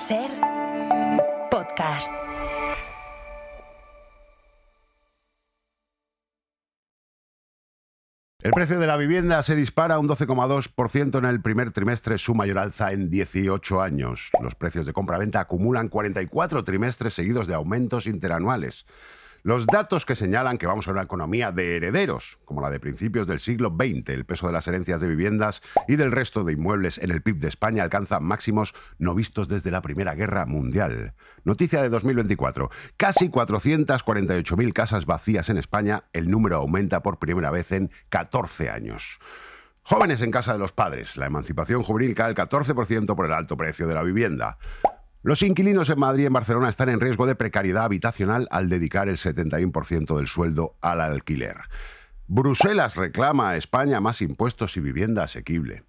SER Podcast. El precio de la vivienda se dispara un 12,2% en el primer trimestre, su mayor alza en 18 años. Los precios de compra-venta acumulan 44 trimestres seguidos de aumentos interanuales. Los datos que señalan que vamos a una economía de herederos, como la de principios del siglo XX, el peso de las herencias de viviendas y del resto de inmuebles en el PIB de España alcanza máximos no vistos desde la Primera Guerra Mundial. Noticia de 2024. Casi 448.000 casas vacías en España. El número aumenta por primera vez en 14 años. Jóvenes en casa de los padres. La emancipación juvenil cae al 14% por el alto precio de la vivienda. Los inquilinos en Madrid y en Barcelona están en riesgo de precariedad habitacional al dedicar el 71% del sueldo al alquiler. Bruselas reclama a España más impuestos y vivienda asequible.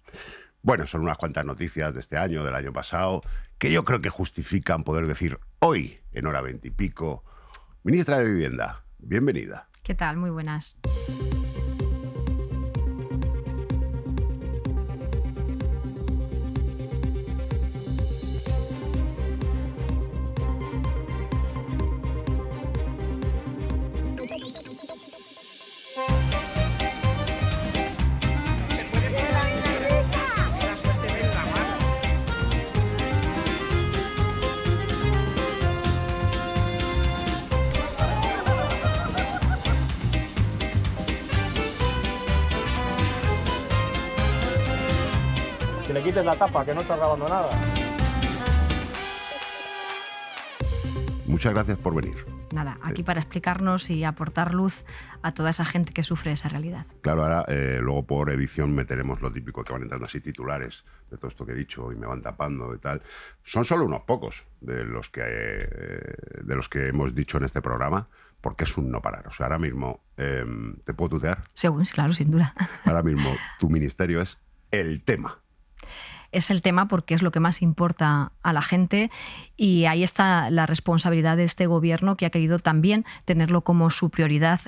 Bueno, son unas cuantas noticias de este año, del año pasado, que yo creo que justifican poder decir hoy, en hora 20 y pico, ministra de Vivienda, bienvenida. ¿Qué tal? Muy buenas. Que le quites la tapa, que no está grabando nada. Muchas gracias por venir. Nada, aquí para explicarnos y aportar luz a toda esa gente que sufre esa realidad. Claro, ahora luego por edición meteremos lo típico que van entrando así titulares de todo esto que he dicho y me van tapando y tal. Son solo unos pocos de los que hemos dicho en este programa, porque es un no parar. O sea, ahora mismo, ¿te puedo tutear? Según, claro, sin duda. Ahora mismo tu ministerio es el tema. Es el tema porque es lo que más importa a la gente y ahí está la responsabilidad de este gobierno, que ha querido también tenerlo como su prioridad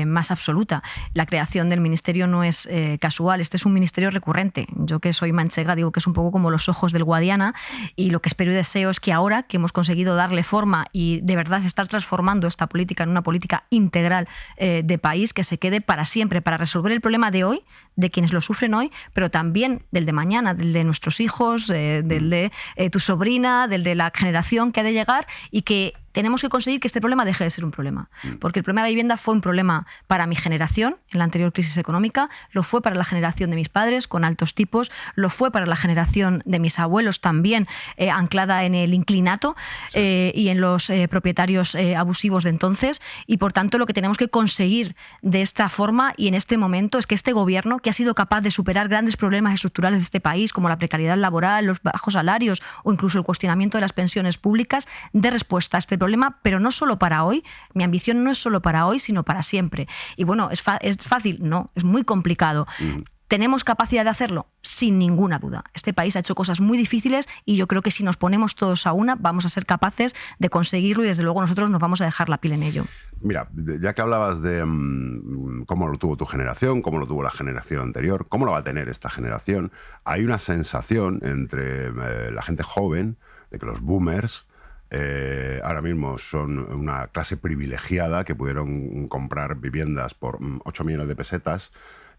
más absoluta. La creación del ministerio no es casual, este es un ministerio recurrente. Yo, que soy manchega, digo que es un poco como los ojos del Guadiana, y lo que espero y deseo es que ahora que hemos conseguido darle forma y de verdad estar transformando esta política en una política integral de país, que se quede para siempre, para resolver el problema de hoy, de quienes lo sufren hoy, pero también del de mañana, del de nuestros hijos, del de tu sobrina, del de la generación que ha de llegar, y que tenemos que conseguir que este problema deje de ser un problema. Porque el problema de la vivienda fue un problema para mi generación en la anterior crisis económica, lo fue para la generación de mis padres con altos tipos, lo fue para la generación de mis abuelos también, anclada en el inclinato y en los propietarios abusivos de entonces. Y por tanto lo que tenemos que conseguir de esta forma y en este momento es que este gobierno, que ha sido capaz de superar grandes problemas estructurales de este país, como la precariedad laboral, los bajos salarios o incluso el cuestionamiento de las pensiones públicas, dé respuesta a este problema, pero no solo para hoy. Mi ambición no es solo para hoy, sino para siempre. Y bueno, ¿es fácil? No, es muy complicado. ¿Tenemos capacidad de hacerlo? Sin ninguna duda. Este país ha hecho cosas muy difíciles y yo creo que si nos ponemos todos a una vamos a ser capaces de conseguirlo, y desde luego nosotros nos vamos a dejar la piel en ello. Mira, ya que hablabas de cómo lo tuvo tu generación, cómo lo tuvo la generación anterior, cómo lo va a tener esta generación, hay una sensación entre la gente joven de que los boomers ahora mismo son una clase privilegiada que pudieron comprar viviendas por 8 millones de pesetas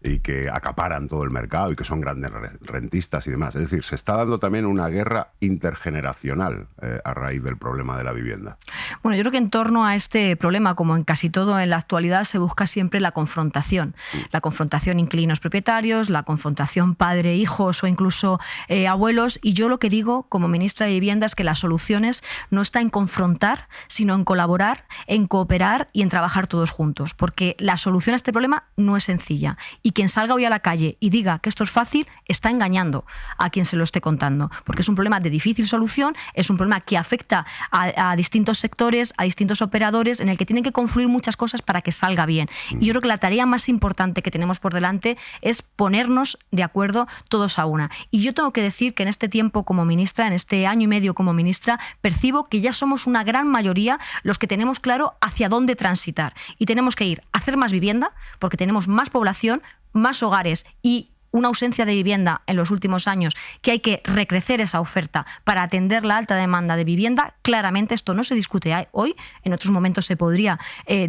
y que acaparan todo el mercado y que son grandes rentistas y demás. Es decir, se está dando también una guerra intergeneracional a raíz del problema de la vivienda. Bueno, yo creo que en torno a este problema, como en casi todo en la actualidad, se busca siempre la confrontación. La confrontación inquilinos-propietarios, la confrontación padre-hijos o incluso abuelos. Y yo lo que digo como ministra de Vivienda es que las soluciones no están en confrontar, sino en colaborar, en cooperar y en trabajar todos juntos. Porque la solución a este problema no es sencilla. Y quien salga hoy a la calle y diga que esto es fácil, está engañando a quien se lo esté contando. Porque es un problema de difícil solución, es un problema que afecta a distintos sectores, a distintos operadores, en el que tienen que confluir muchas cosas para que salga bien. Y yo creo que la tarea más importante que tenemos por delante es ponernos de acuerdo todos a una. Y yo tengo que decir que en este tiempo como ministra, en este año y medio como ministra, percibo que ya somos una gran mayoría los que tenemos claro hacia dónde transitar. Y tenemos que ir a hacer más vivienda, porque tenemos más población, más hogares y una ausencia de vivienda en los últimos años, que hay que recrecer esa oferta para atender la alta demanda de vivienda. Claramente esto no se discute hoy, en otros momentos se podría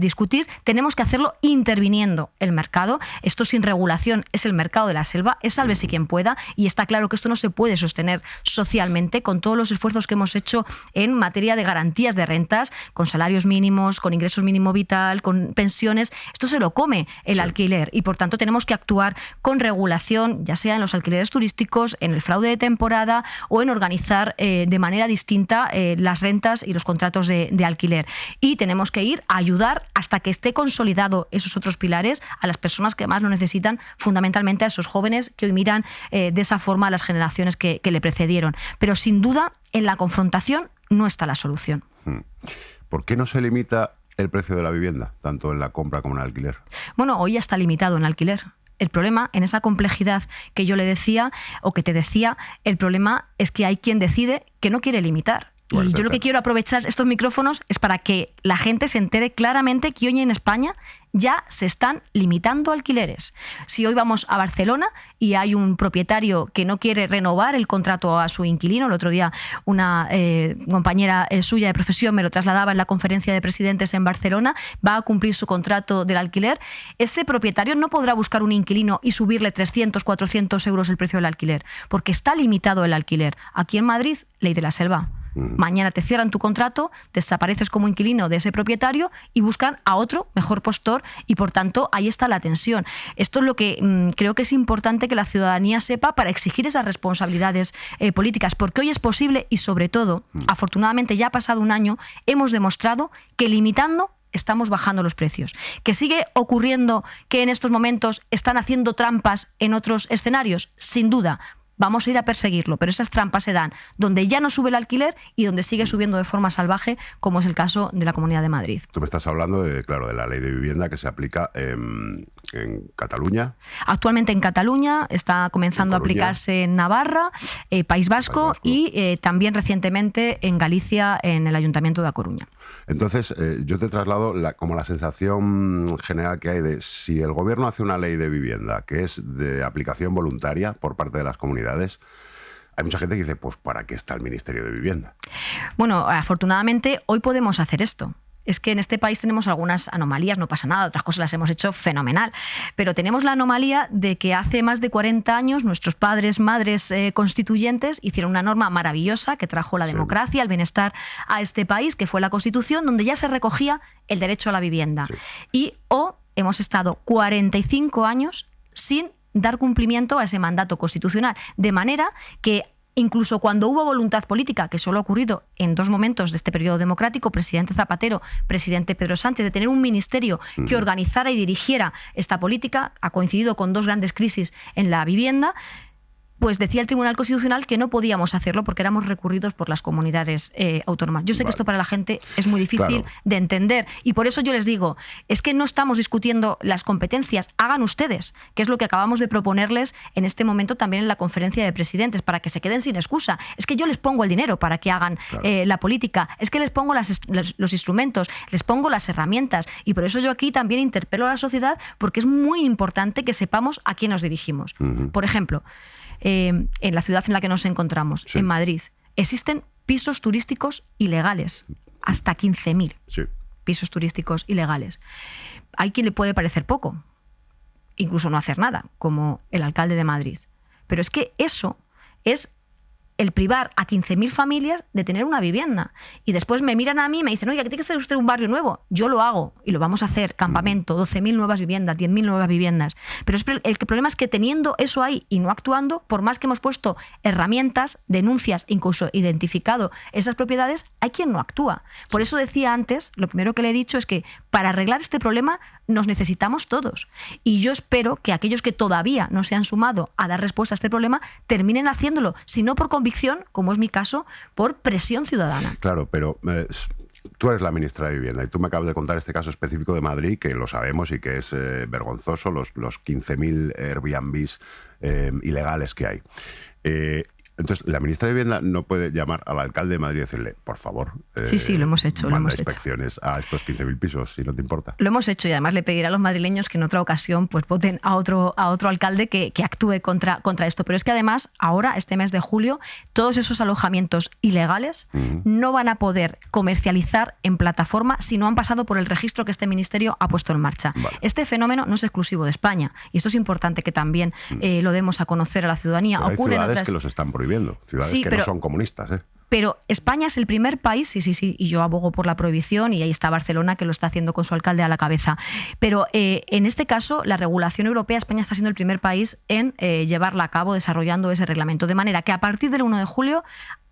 discutir. Tenemos que hacerlo interviniendo el mercado. Esto sin regulación es el mercado de la selva, es sálvese quien pueda, y está claro que esto no se puede sostener socialmente con todos los esfuerzos que hemos hecho en materia de garantías de rentas, con salarios mínimos, con ingresos mínimo vital, con pensiones. Esto se lo come el alquiler y por tanto tenemos que actuar con regulación, ya sea en los alquileres turísticos, en el fraude de temporada o en organizar de manera distinta las rentas y los contratos de alquiler. Y tenemos que ir a ayudar hasta que esté consolidado esos otros pilares a las personas que más lo necesitan, fundamentalmente a esos jóvenes que hoy miran de esa forma a las generaciones que le precedieron. Pero sin duda, en la confrontación no está la solución. ¿Por qué no se limita el precio de la vivienda, tanto en la compra como en el alquiler? Bueno, hoy ya está limitado en alquiler. El problema, en esa complejidad que yo le decía, o que te decía, el problema es que hay quien decide que no quiere limitar. Y yo lo que quiero aprovechar estos micrófonos es para que la gente se entere claramente que hoy en España ya se están limitando alquileres. Si hoy vamos a Barcelona y hay un propietario que no quiere renovar el contrato a su inquilino, el otro día una compañera suya de profesión me lo trasladaba en la conferencia de presidentes en Barcelona, va a cumplir su contrato del alquiler, ese propietario no podrá buscar un inquilino y subirle 300, 400 euros el precio del alquiler, porque está limitado el alquiler. Aquí en Madrid, ley de la selva. Mañana te cierran tu contrato, desapareces como inquilino de ese propietario y buscan a otro mejor postor y, por tanto, ahí está la tensión. Esto es lo que creo que es importante que la ciudadanía sepa para exigir esas responsabilidades políticas, porque hoy es posible y, sobre todo, afortunadamente ya ha pasado un año, hemos demostrado que limitando estamos bajando los precios. ¿Que sigue ocurriendo que en estos momentos están haciendo trampas en otros escenarios? Sin duda. Vamos a ir a perseguirlo, pero esas trampas se dan donde ya no sube el alquiler y donde sigue subiendo de forma salvaje, como es el caso de la Comunidad de Madrid. Tú me estás hablando de la ley de vivienda que se aplica en Cataluña. Actualmente en Cataluña, está comenzando a aplicarse en Navarra, País Vasco y también recientemente en Galicia, en el Ayuntamiento de A Coruña. Entonces, yo te traslado como la sensación general que hay de si el gobierno hace una ley de vivienda que es de aplicación voluntaria por parte de las comunidades, hay mucha gente que dice, pues ¿para qué está el Ministerio de Vivienda? Bueno, afortunadamente hoy podemos hacer esto. Es que en este país tenemos algunas anomalías, no pasa nada, otras cosas las hemos hecho fenomenal, pero tenemos la anomalía de que hace más de 40 años nuestros padres, madres constituyentes hicieron una norma maravillosa que trajo la democracia, el bienestar a este país, que fue la Constitución, donde ya se recogía el derecho a la vivienda. Y hemos estado 45 años sin dar cumplimiento a ese mandato constitucional, de manera que incluso cuando hubo voluntad política, que solo ha ocurrido en dos momentos de este periodo democrático, presidente Zapatero, presidente Pedro Sánchez, de tener un ministerio que organizara y dirigiera esta política, ha coincidido con dos grandes crisis en la vivienda, pues decía el Tribunal Constitucional que no podíamos hacerlo porque éramos recurridos por las comunidades autónomas. Yo sé que esto para la gente es muy difícil de entender y por eso yo les digo, es que no estamos discutiendo las competencias, hagan ustedes, que es lo que acabamos de proponerles en este momento también en la conferencia de presidentes, para que se queden sin excusa. Es que yo les pongo el dinero para que hagan la política, es que les pongo los instrumentos, les pongo las herramientas y por eso yo aquí también interpelo a la sociedad porque es muy importante que sepamos a quién nos dirigimos. Por ejemplo, en la ciudad en la que nos encontramos, en Madrid, existen pisos turísticos ilegales, hasta 15.000 pisos turísticos ilegales. Hay quien le puede parecer poco, incluso no hacer nada, como el alcalde de Madrid. Pero es que eso es el privar a 15.000 familias de tener una vivienda. Y después me miran a mí y me dicen, oye, ¿qué tiene que hacer usted un barrio nuevo? Yo lo hago y lo vamos a hacer, campamento, 12.000 nuevas viviendas, 10.000 nuevas viviendas. Pero el problema es que teniendo eso ahí y no actuando, por más que hemos puesto herramientas, denuncias, incluso identificado esas propiedades, hay quien no actúa. Por eso decía antes, lo primero que le he dicho es que para arreglar este problema nos necesitamos todos. Y yo espero que aquellos que todavía no se han sumado a dar respuesta a este problema terminen haciéndolo, si no por convicción, como es mi caso, por presión ciudadana. Claro, pero tú eres la ministra de Vivienda y tú me acabas de contar este caso específico de Madrid, que lo sabemos y que es vergonzoso, los 15.000 Airbnbs ilegales que hay. Entonces, la ministra de Vivienda no puede llamar al alcalde de Madrid y decirle, por favor, sí, lo hemos hecho. Manda inspecciones a estos 15.000 pisos, si no te importa. Lo hemos hecho y además le pediré a los madrileños que en otra ocasión pues voten a otro alcalde que actúe contra esto. Pero es que además, ahora, este mes de julio, todos esos alojamientos ilegales no van a poder comercializar en plataforma si no han pasado por el registro que este ministerio ha puesto en marcha. Vale. Este fenómeno no es exclusivo de España y esto es importante que también lo demos a conocer a la ciudadanía. Pero hay Ocurre ciudades en otras... que los están prohibiendo, ciudades Sí, que no son comunistas, ¿eh? Pero España es el primer país, sí, y yo abogo por la prohibición y ahí está Barcelona que lo está haciendo con su alcalde a la cabeza. Pero en este caso, la regulación europea, España está siendo el primer país en llevarla a cabo desarrollando ese reglamento. De manera que a partir del 1 de julio,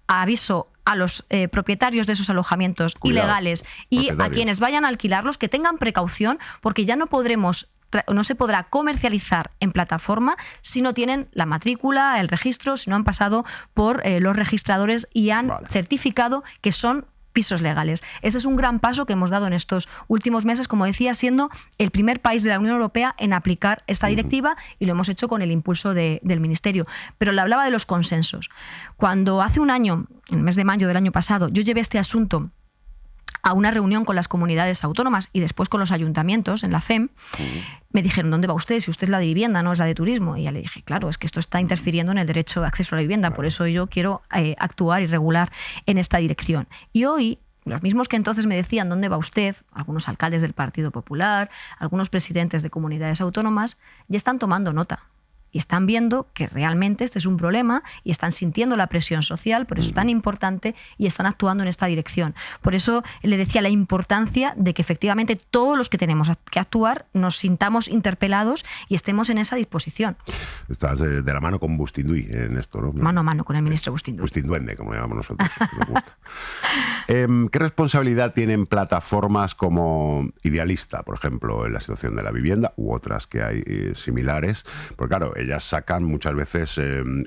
aviso a los propietarios de esos alojamientos ilegales y a quienes vayan a alquilarlos que tengan precaución porque ya no se podrá comercializar en plataforma si no tienen la matrícula, el registro, si no han pasado por los registradores y han certificado que son pisos legales. Ese es un gran paso que hemos dado en estos últimos meses, como decía, siendo el primer país de la Unión Europea en aplicar esta directiva y lo hemos hecho con el impulso del Ministerio. Pero le hablaba de los consensos. Cuando hace un año, en el mes de mayo del año pasado, yo llevé este asunto a una reunión con las comunidades autónomas y después con los ayuntamientos en la FEM, me dijeron, ¿dónde va usted? Si usted es la de vivienda, no es la de turismo. Y ya le dije, claro, es que esto está interfiriendo en el derecho de acceso a la vivienda, por eso yo quiero actuar y regular en esta dirección. Y hoy, los mismos que entonces me decían, ¿dónde va usted? Algunos alcaldes del Partido Popular, algunos presidentes de comunidades autónomas, ya están tomando nota. Y están viendo que realmente este es un problema y están sintiendo la presión social, por eso es tan importante y están actuando en esta dirección. Por eso le decía la importancia de que efectivamente todos los que tenemos que actuar nos sintamos interpelados y estemos en esa disposición. Estás de la mano con Bustinduy en esto, ¿no? Mano a mano con el ministro Bustinduy. Bustinduende, como llamamos nosotros. Nos gusta. ¿Qué responsabilidad tienen plataformas como Idealista, por ejemplo, en la situación de la vivienda, u otras que hay similares? Porque claro, ellas sacan muchas veces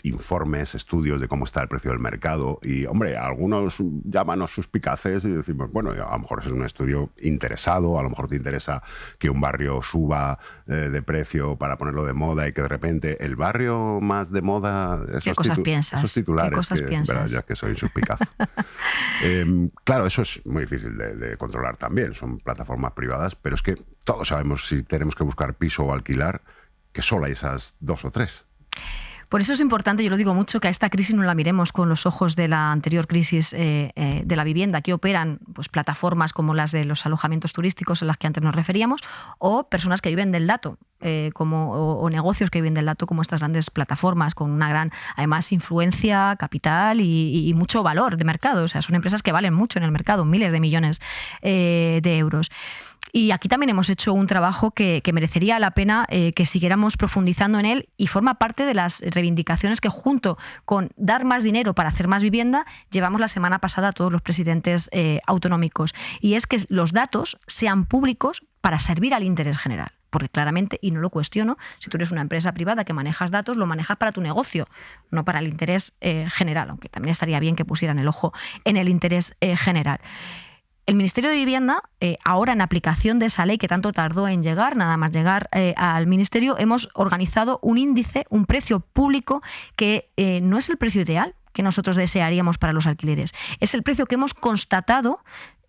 informes, estudios de cómo está el precio del mercado y, hombre, algunos llámanos suspicaces y decimos, bueno, a lo mejor es un estudio interesado, a lo mejor te interesa que un barrio suba de precio para ponerlo de moda y que de repente el barrio más de moda... ¿Qué cosas piensas? Esos titulares, ¿Qué cosas piensas? Verás, ya que soy suspicaz. Claro, eso es muy difícil de controlar también, son plataformas privadas, pero es que todos sabemos si tenemos que buscar piso o alquilar, que solo hay esas 2 o 3. Por eso es importante, yo lo digo mucho, que a esta crisis no la miremos con los ojos de la anterior crisis de la vivienda. Aquí operan pues, plataformas como las de los alojamientos turísticos a las que antes nos referíamos o personas que viven del dato. O negocios que viven del dato como estas grandes plataformas con una gran, además, influencia, capital y mucho valor de mercado. O sea, son empresas que valen mucho en el mercado, miles de millones de euros. Y aquí también hemos hecho un trabajo que merecería la pena que siguiéramos profundizando en él y forma parte de las reivindicaciones que junto con dar más dinero para hacer más vivienda llevamos la semana pasada a todos los presidentes autonómicos. Y es que los datos sean públicos para servir al interés general. Porque claramente, y no lo cuestiono, si tú eres una empresa privada que manejas datos, lo manejas para tu negocio, no para el interés general, aunque también estaría bien que pusieran el ojo en el interés general. El Ministerio de Vivienda, ahora en aplicación de esa ley que tanto tardó en llegar, nada más llegar al Ministerio, hemos organizado un índice, un precio público que no es el precio ideal que nosotros desearíamos para los alquileres. Es el precio que hemos constatado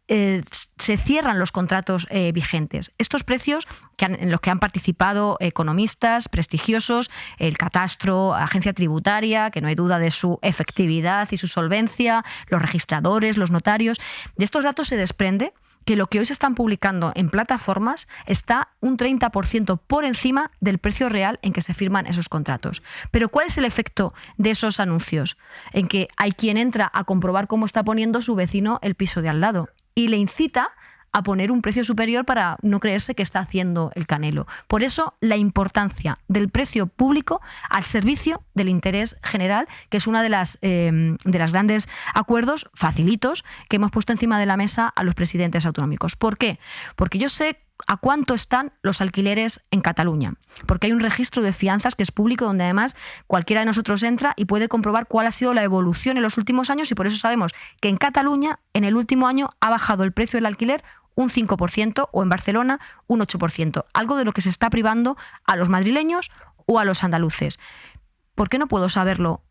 se cierran los contratos vigentes. Estos precios en los que han participado economistas prestigiosos, el Catastro, Agencia Tributaria, que no hay duda de su efectividad y su solvencia, los registradores, los notarios. De estos datos se desprende que lo que hoy se están publicando en plataformas está un 30% por encima del precio real en que se firman esos contratos. Pero ¿cuál es el efecto de esos anuncios? En que hay quien entra a comprobar cómo está poniendo su vecino el piso de al lado y le incita a poner un precio superior para no creerse que está haciendo el canelo. Por eso, la importancia del precio público al servicio del interés general, que es una de las grandes acuerdos facilitos que hemos puesto encima de la mesa a los presidentes autonómicos. ¿Por qué? Porque yo sé a cuánto están los alquileres en Cataluña, porque hay un registro de fianzas que es público donde además cualquiera de nosotros entra y puede comprobar cuál ha sido la evolución en los últimos años y por eso sabemos que en Cataluña en el último año ha bajado el precio del alquiler un 5% o en Barcelona un 8%, algo de lo que se está privando a los madrileños o a los andaluces. ¿Por qué no puedo saberlo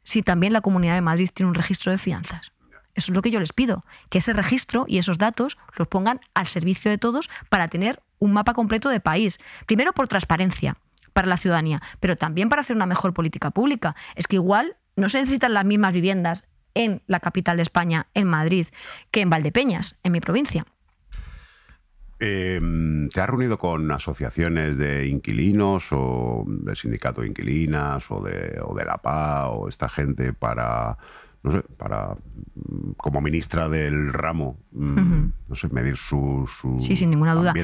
si también la Comunidad de Madrid tiene un registro de fianzas? Eso es lo que yo les pido, que ese registro y esos datos los pongan al servicio de todos para tener un mapa completo de país. Primero por transparencia para la ciudadanía, pero también para hacer una mejor política pública. Es que igual no se necesitan las mismas viviendas en la capital de España, en Madrid, que en Valdepeñas, en mi provincia. ¿Te has reunido con asociaciones de inquilinos o del sindicato de inquilinas o de la PA o esta gente para, no sé, para como ministra del ramo, no sé, medir su sí, sin ninguna duda.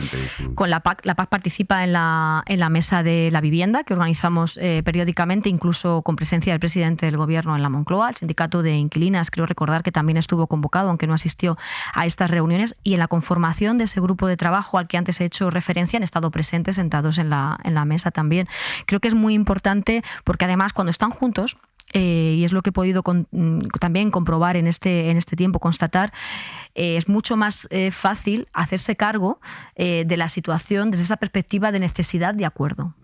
Con la PAC participa en la mesa de la vivienda que organizamos periódicamente, incluso con presencia del presidente del gobierno en la Moncloa. El sindicato de inquilinas, creo recordar que también estuvo convocado, aunque no asistió a estas reuniones, y en la conformación de ese grupo de trabajo al que antes he hecho referencia han estado presentes, sentados en la mesa también. Creo que es muy importante porque además cuando están juntos, y es lo que he podido también comprobar en este tiempo, constatar, es mucho más fácil hacerse cargo de la situación desde esa perspectiva de necesidad de acuerdo.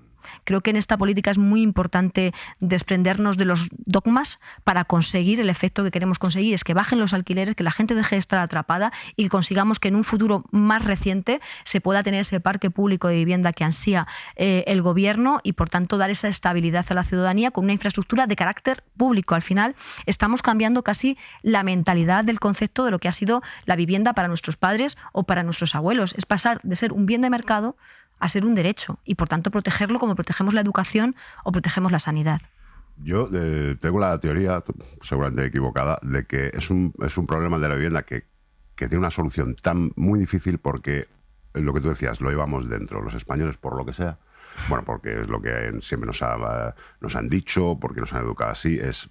Creo que en esta política es muy importante desprendernos de los dogmas para conseguir el efecto que queremos conseguir, es que bajen los alquileres, que la gente deje de estar atrapada y que consigamos que en un futuro más reciente se pueda tener ese parque público de vivienda que ansía el gobierno y, por tanto, dar esa estabilidad a la ciudadanía con una infraestructura de carácter público. Al final estamos cambiando casi la mentalidad del concepto de lo que ha sido la vivienda para nuestros padres o para nuestros abuelos. Es pasar de ser un bien de mercado a ser un derecho y, por tanto, protegerlo como protegemos la educación o protegemos la sanidad. Yo tengo la teoría, seguramente equivocada, de que es un problema de la vivienda que tiene una solución muy difícil porque, lo que tú decías, lo llevamos dentro. Los españoles, por lo que sea, bueno, porque es lo que siempre nos han dicho, porque nos han educado así, es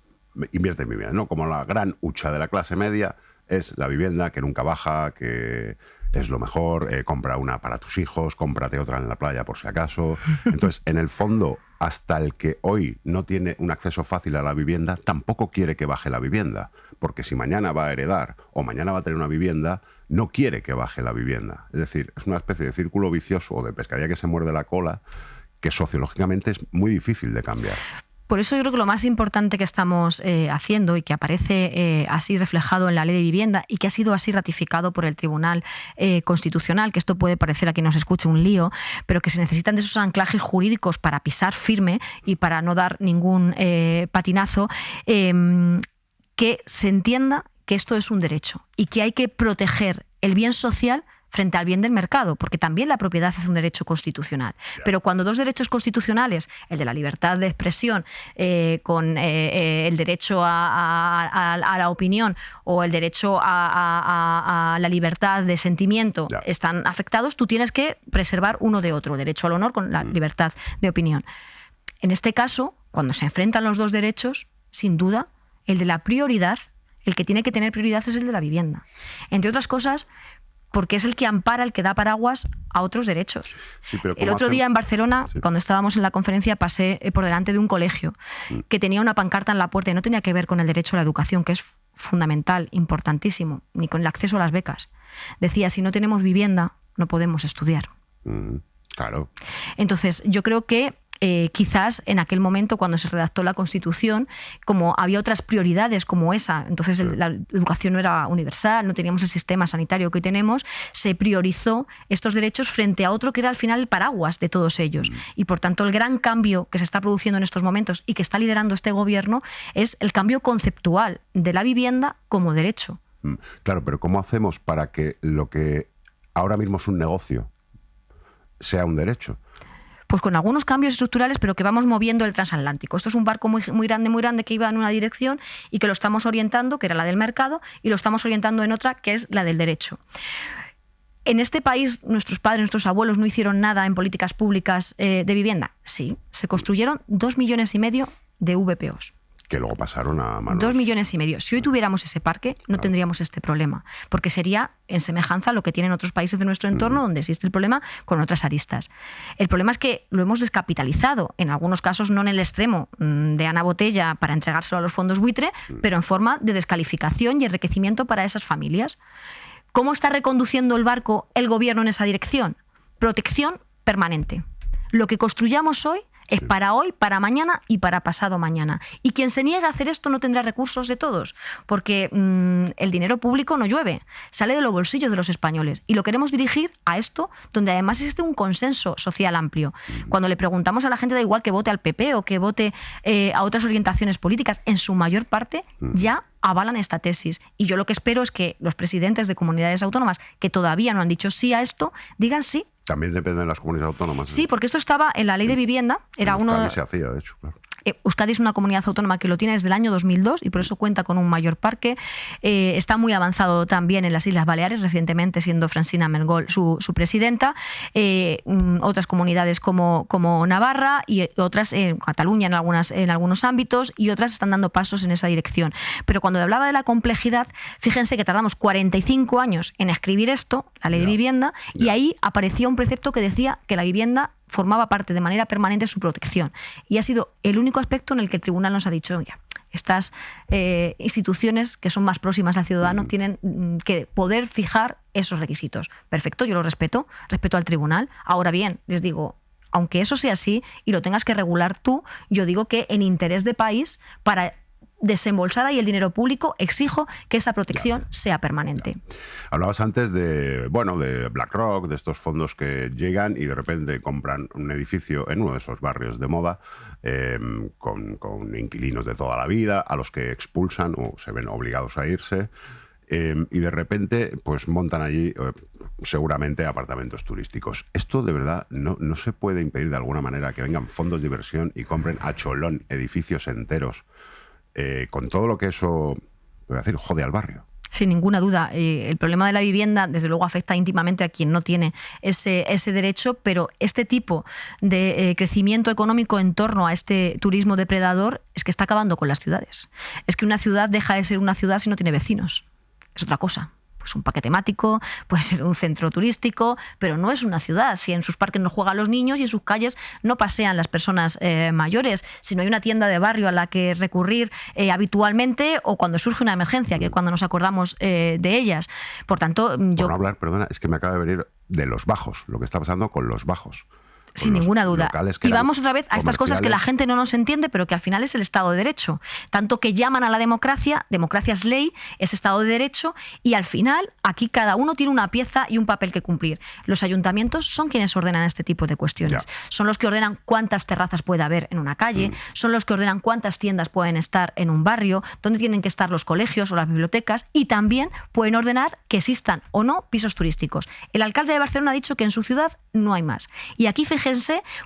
invierte en vivienda, ¿no? Como la gran hucha de la clase media es la vivienda, que nunca baja, que es lo mejor, compra una para tus hijos, cómprate otra en la playa por si acaso. Entonces, en el fondo, hasta el que hoy no tiene un acceso fácil a la vivienda, tampoco quiere que baje la vivienda, porque si mañana va a heredar o mañana va a tener una vivienda, no quiere que baje la vivienda. Es decir, es una especie de círculo vicioso o de pescadilla que se muerde la cola, que sociológicamente es muy difícil de cambiar. Por eso yo creo que lo más importante que estamos haciendo y que aparece así reflejado en la Ley de Vivienda y que ha sido así ratificado por el Tribunal Constitucional, que esto puede parecer a quien nos escuche un lío, pero que se necesitan de esos anclajes jurídicos para pisar firme y para no dar ningún patinazo, que se entienda que esto es un derecho y que hay que proteger el bien social frente al bien del mercado, porque también la propiedad es un derecho constitucional. Pero cuando dos derechos constitucionales, el de la libertad de expresión con el derecho a la opinión o el derecho a la libertad de sentimiento están afectados, tú tienes que preservar uno de otro, el derecho al honor con la libertad de opinión. En este caso, cuando se enfrentan los dos derechos, sin duda, el de la prioridad, el que tiene que tener prioridad es el de la vivienda. Entre otras cosas, porque es el que ampara, el que da paraguas a otros derechos. Sí, el otro día en Barcelona, cuando estábamos en la conferencia, pasé por delante de un colegio que tenía una pancarta en la puerta y no tenía que ver con el derecho a la educación, que es fundamental, importantísimo, ni con el acceso a las becas. Decía, si no tenemos vivienda, no podemos estudiar. Claro. Entonces, yo creo que quizás en aquel momento, cuando se redactó la Constitución, como había otras prioridades como esa, entonces la educación no era universal, no teníamos el sistema sanitario que hoy tenemos, se priorizó estos derechos frente a otro que era al final el paraguas de todos ellos. Y por tanto el gran cambio que se está produciendo en estos momentos y que está liderando este gobierno es el cambio conceptual de la vivienda como derecho. Claro, pero ¿cómo hacemos para que lo que ahora mismo es un negocio sea un derecho? Pues con algunos cambios estructurales, pero que vamos moviendo el transatlántico. Esto es un barco muy grande que iba en una dirección y que lo estamos orientando, que era la del mercado, y lo estamos orientando en otra, que es la del derecho. ¿En este país nuestros padres, nuestros abuelos no hicieron nada en políticas públicas de vivienda? Sí, se construyeron 2,5 millones de VPOs. Que luego pasaron a manos... 2,5 millones. Si hoy tuviéramos ese parque, no tendríamos este problema, porque sería en semejanza a lo que tienen otros países de nuestro entorno, donde existe el problema con otras aristas. El problema es que lo hemos descapitalizado, en algunos casos no en el extremo de Ana Botella para entregárselo a los fondos buitre, pero en forma de descalificación y enriquecimiento para esas familias. ¿Cómo está reconduciendo el barco el gobierno en esa dirección? Protección permanente. Lo que construyamos hoy Es para hoy, para mañana y para pasado mañana. Y quien se niegue a hacer esto no tendrá recursos de todos, porque el dinero público no llueve, sale de los bolsillos de los españoles. Y lo queremos dirigir a esto, donde además existe un consenso social amplio. Cuando le preguntamos a la gente, da igual que vote al PP o que vote a otras orientaciones políticas, en su mayor parte ya avalan esta tesis. Y yo lo que espero es que los presidentes de comunidades autónomas que todavía no han dicho sí a esto, digan sí. También depende de las comunidades autónomas. Sí, porque esto estaba en la ley de vivienda. Era uno. Se hacía, de hecho, claro. Euskadi es una comunidad autónoma que lo tiene desde el año 2002 y por eso cuenta con un mayor parque. Está muy avanzado también en las Islas Baleares, recientemente siendo Francina Mergol su presidenta. Otras comunidades como Navarra y otras, Cataluña en algunos ámbitos, y otras están dando pasos en esa dirección. Pero cuando hablaba de la complejidad, fíjense que tardamos 45 años en escribir esto, la ley de vivienda, y ahí aparecía un precepto que decía que la vivienda formaba parte de manera permanente de su protección. Y ha sido el único aspecto en el que el tribunal nos ha dicho, oye, estas instituciones que son más próximas al ciudadano tienen que poder fijar esos requisitos. Perfecto, yo lo respeto al tribunal. Ahora bien, les digo, aunque eso sea así y lo tengas que regular tú, yo digo que en interés de país, para desembolsar ahí el dinero público, exijo que esa protección sea permanente. Hablabas antes de BlackRock, de estos fondos que llegan y de repente compran un edificio en uno de esos barrios de moda con inquilinos de toda la vida, a los que expulsan o se ven obligados a irse. Y de repente pues montan allí seguramente apartamentos turísticos. Esto de verdad no se puede impedir de alguna manera que vengan fondos de inversión y compren a cholón edificios enteros, con todo lo que eso, voy a decir, jode al barrio. Sin ninguna duda. El problema de la vivienda, desde luego, afecta íntimamente a quien no tiene ese derecho, pero este tipo de crecimiento económico en torno a este turismo depredador es que está acabando con las ciudades. Es que una ciudad deja de ser una ciudad si no tiene vecinos. Es otra cosa. Pues un parque temático, puede ser un centro turístico, pero no es una ciudad. Si en sus parques no juegan los niños y en sus calles no pasean las personas mayores, si no hay una tienda de barrio a la que recurrir habitualmente, o cuando surge una emergencia, que es cuando nos acordamos de ellas. Por tanto, Por no hablar, perdona, es que me acaba de venir de los bajos, lo que está pasando con los bajos. Sin ninguna duda. Y vamos otra vez a estas cosas que la gente no nos entiende, pero que al final es el Estado de Derecho. Tanto que llaman a la democracia es ley, es Estado de Derecho, y al final aquí cada uno tiene una pieza y un papel que cumplir. Los ayuntamientos son quienes ordenan este tipo de cuestiones. Son los que ordenan cuántas terrazas puede haber en una calle, son los que ordenan cuántas tiendas pueden estar en un barrio, dónde tienen que estar los colegios o las bibliotecas, y también pueden ordenar que existan o no pisos turísticos. El alcalde de Barcelona ha dicho que en su ciudad no hay más. Y aquí fíjense,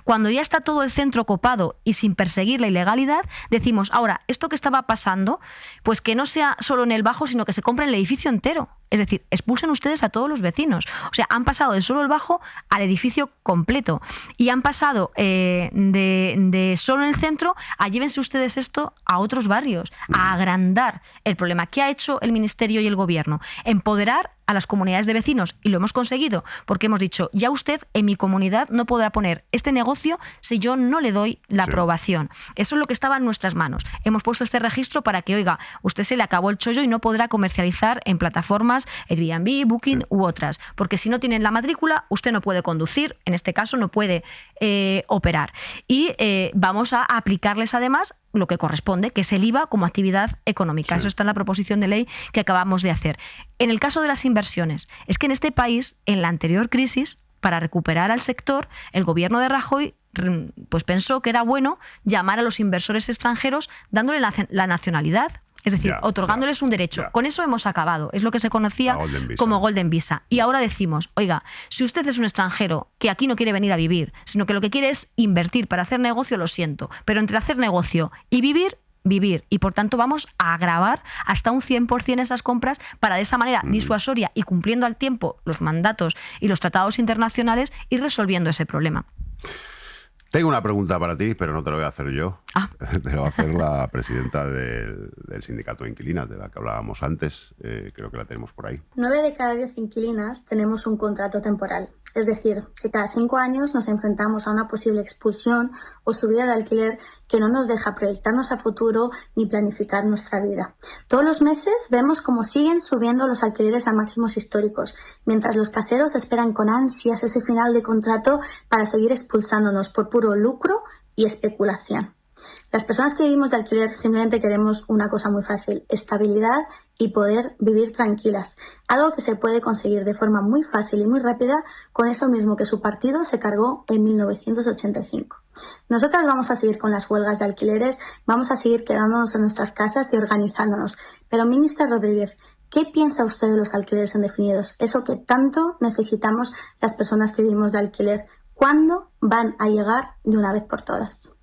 cuando ya está todo el centro copado y sin perseguir la ilegalidad, decimos, ahora, esto que estaba pasando, pues que no sea solo en el Bajo, sino que se compre el edificio entero. Es decir, expulsen ustedes a todos los vecinos. O sea, han pasado de solo el Bajo al edificio completo. Y han pasado de solo en el centro a llévense ustedes esto a otros barrios, a agrandar el problema. ¿Qué ha hecho el Ministerio y el Gobierno? Empoderar a las comunidades de vecinos, y lo hemos conseguido, porque hemos dicho, ya usted en mi comunidad no podrá poner este negocio si yo no le doy la aprobación. Eso es lo que estaba en nuestras manos. Hemos puesto este registro para que, oiga, usted se le acabó el chollo y no podrá comercializar en plataformas Airbnb, Booking u otras, porque si no tienen la matrícula, usted no puede conducir, en este caso no puede operar. Y vamos a aplicarles además lo que corresponde, que es el IVA como actividad económica. Eso está en la proposición de ley que acabamos de hacer. En el caso de las inversiones, es que en este país, en la anterior crisis, para recuperar al sector, el gobierno de Rajoy pues pensó que era bueno llamar a los inversores extranjeros dándole la nacionalidad. Es decir, otorgándoles un derecho. Con eso hemos acabado. Es lo que se conocía como Golden Visa. Y ahora decimos, oiga, si usted es un extranjero que aquí no quiere venir a vivir, sino que lo que quiere es invertir para hacer negocio, lo siento. Pero entre hacer negocio y vivir, y por tanto vamos a agravar hasta un 100% esas compras para de esa manera disuasoria y cumpliendo al tiempo los mandatos y los tratados internacionales, ir resolviendo ese problema. Tengo una pregunta para ti, pero no te lo voy a hacer yo. Te lo va a hacer la presidenta del sindicato de inquilinas, de la que hablábamos antes. Creo que la tenemos por ahí. 9 de cada 10 inquilinas tenemos un contrato temporal. Es decir, que cada 5 años nos enfrentamos a una posible expulsión o subida de alquiler que no nos deja proyectarnos a futuro ni planificar nuestra vida. Todos los meses vemos cómo siguen subiendo los alquileres a máximos históricos, mientras los caseros esperan con ansias ese final de contrato para seguir expulsándonos por puro lucro y especulación. Las personas que vivimos de alquiler simplemente queremos una cosa muy fácil: estabilidad y poder vivir tranquilas. Algo que se puede conseguir de forma muy fácil y muy rápida con eso mismo que su partido se cargó en 1985. Nosotras vamos a seguir con las huelgas de alquileres, vamos a seguir quedándonos en nuestras casas y organizándonos. Pero, ministra Rodríguez, ¿qué piensa usted de los alquileres indefinidos? Eso que tanto necesitamos las personas que vivimos de alquiler. ¿Cuándo van a llegar de una vez por todas?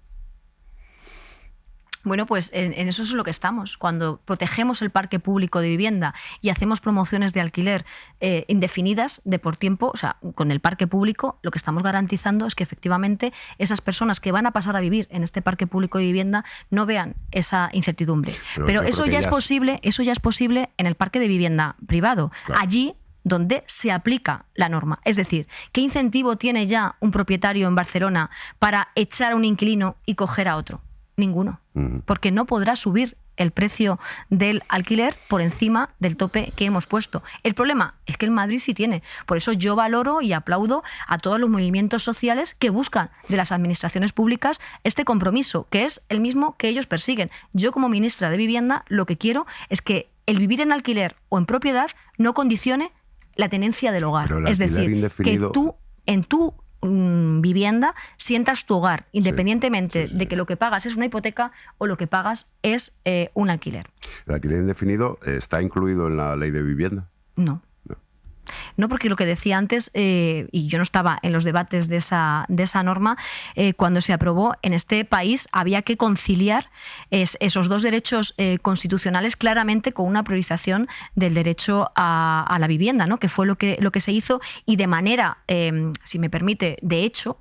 Bueno, pues en eso es lo que estamos. Cuando protegemos el parque público de vivienda y hacemos promociones de alquiler indefinidas, de por tiempo, o sea, con el parque público, lo que estamos garantizando es que efectivamente esas personas que van a pasar a vivir en este parque público de vivienda no vean esa incertidumbre. Pero eso ya es posible en el parque de vivienda privado. Claro. Allí donde se aplica la norma. Es decir, ¿qué incentivo tiene ya un propietario en Barcelona para echar a un inquilino y coger a otro? Ninguno, porque no podrá subir el precio del alquiler por encima del tope que hemos puesto. El problema es que en Madrid sí tiene. Por eso yo valoro y aplaudo a todos los movimientos sociales que buscan de las administraciones públicas este compromiso, que es el mismo que ellos persiguen. Yo, como ministra de Vivienda, lo que quiero es que el vivir en alquiler o en propiedad no condicione la tenencia del hogar. Es decir, indefinido... que tú, en tu vivienda, sientas tu hogar, independientemente de que lo que pagas es una hipoteca o lo que pagas es un alquiler. ¿El alquiler indefinido está incluido en la ley de vivienda? No. No, porque lo que decía antes, y yo no estaba en los debates de esa norma, cuando se aprobó en este país había que conciliar esos dos derechos constitucionales claramente con una priorización del derecho a la vivienda, ¿no? Que fue lo que se hizo, y de manera, si me permite, de hecho,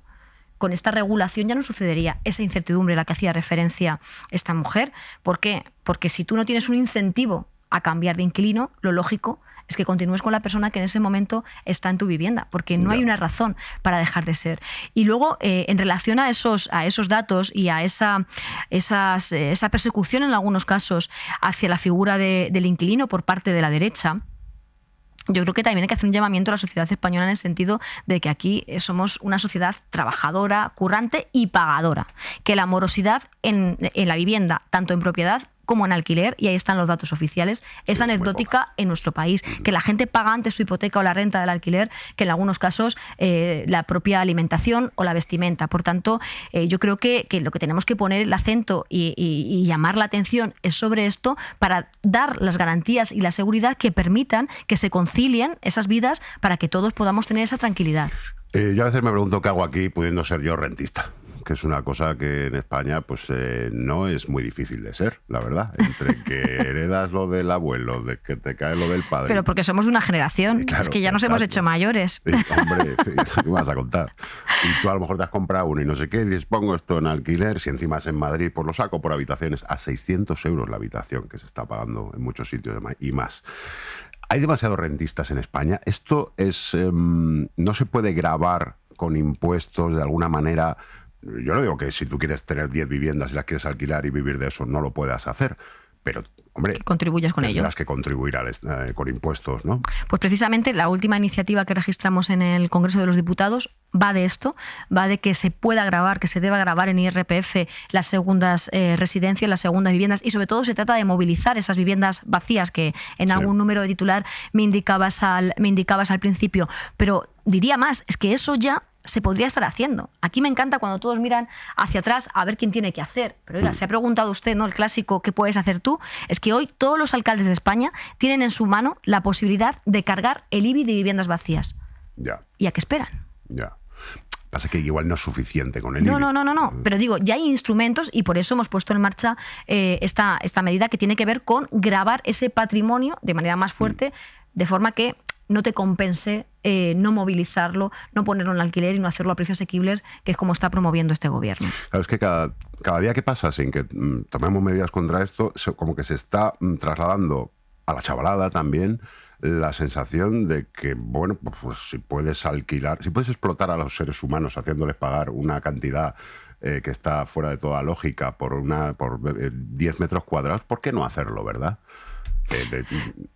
con esta regulación ya no sucedería esa incertidumbre a la que hacía referencia esta mujer. ¿Por qué? Porque si tú no tienes un incentivo a cambiar de inquilino, lo lógico es que continúes con la persona que en ese momento está en tu vivienda, porque no hay una razón para dejar de ser. Y luego, en relación a esos datos y a esa persecución en algunos casos hacia la figura del inquilino por parte de la derecha, yo creo que también hay que hacer un llamamiento a la sociedad española en el sentido de que aquí somos una sociedad trabajadora, currante y pagadora. Que la morosidad en la vivienda, tanto en propiedad como en alquiler, y ahí están los datos oficiales, es anecdótica en nuestro país. Que la gente paga antes su hipoteca o la renta del alquiler que en algunos casos la propia alimentación o la vestimenta. Por tanto, yo creo que lo que tenemos que poner el acento y llamar la atención es sobre esto, para dar las garantías y la seguridad que permitan que se concilien esas vidas para que todos podamos tener esa tranquilidad. Yo a veces me pregunto qué hago aquí pudiendo ser yo rentista, que es una cosa que en España pues no es muy difícil de ser, la verdad. Entre que heredas lo del abuelo, de que te cae lo del padre. Pero porque somos de una generación, claro, es que ya nos hemos hecho mayores. Sí, hombre, ¿qué me vas a contar? Y tú a lo mejor te has comprado uno y no sé qué, y dices, pongo esto en alquiler, si encima es en Madrid, pues lo saco por habitaciones a 600 euros la habitación, que se está pagando en muchos sitios y más. Hay demasiados rentistas en España. Esto es no se puede gravar con impuestos de alguna manera. Yo no digo que si tú quieres tener 10 viviendas y las quieres alquilar y vivir de eso, no lo puedas hacer. Pero, hombre, que contribuyas con ello. Tendrás que contribuir con impuestos, ¿no? Pues precisamente la última iniciativa que registramos en el Congreso de los Diputados va de esto, va de que se pueda gravar, que se deba gravar en IRPF las segundas residencias, las segundas viviendas, y sobre todo se trata de movilizar esas viviendas vacías que en algún número de titular me indicabas al principio. Pero diría más, es que eso ya se podría estar haciendo. Aquí me encanta cuando todos miran hacia atrás a ver quién tiene que hacer. Pero oiga, se ha preguntado usted, ¿no? El clásico, ¿qué puedes hacer tú? Es que hoy todos los alcaldes de España tienen en su mano la posibilidad de cargar el IBI de viviendas vacías. Ya. ¿Y a qué esperan? Ya. Pasa que igual no es suficiente con el IBI. No. Pero digo, ya hay instrumentos y por eso hemos puesto en marcha esta medida que tiene que ver con gravar ese patrimonio de manera más fuerte, de forma que no te compense no movilizarlo, no ponerlo en alquiler y no hacerlo a precios asequibles, que es como está promoviendo este gobierno. Claro, es que cada día que pasa sin que tomemos medidas contra esto, como que se está trasladando a la chavalada también la sensación de que, bueno, pues si puedes alquilar, si puedes explotar a los seres humanos haciéndoles pagar una cantidad que está fuera de toda lógica por 10 metros cuadrados, ¿por qué no hacerlo, verdad?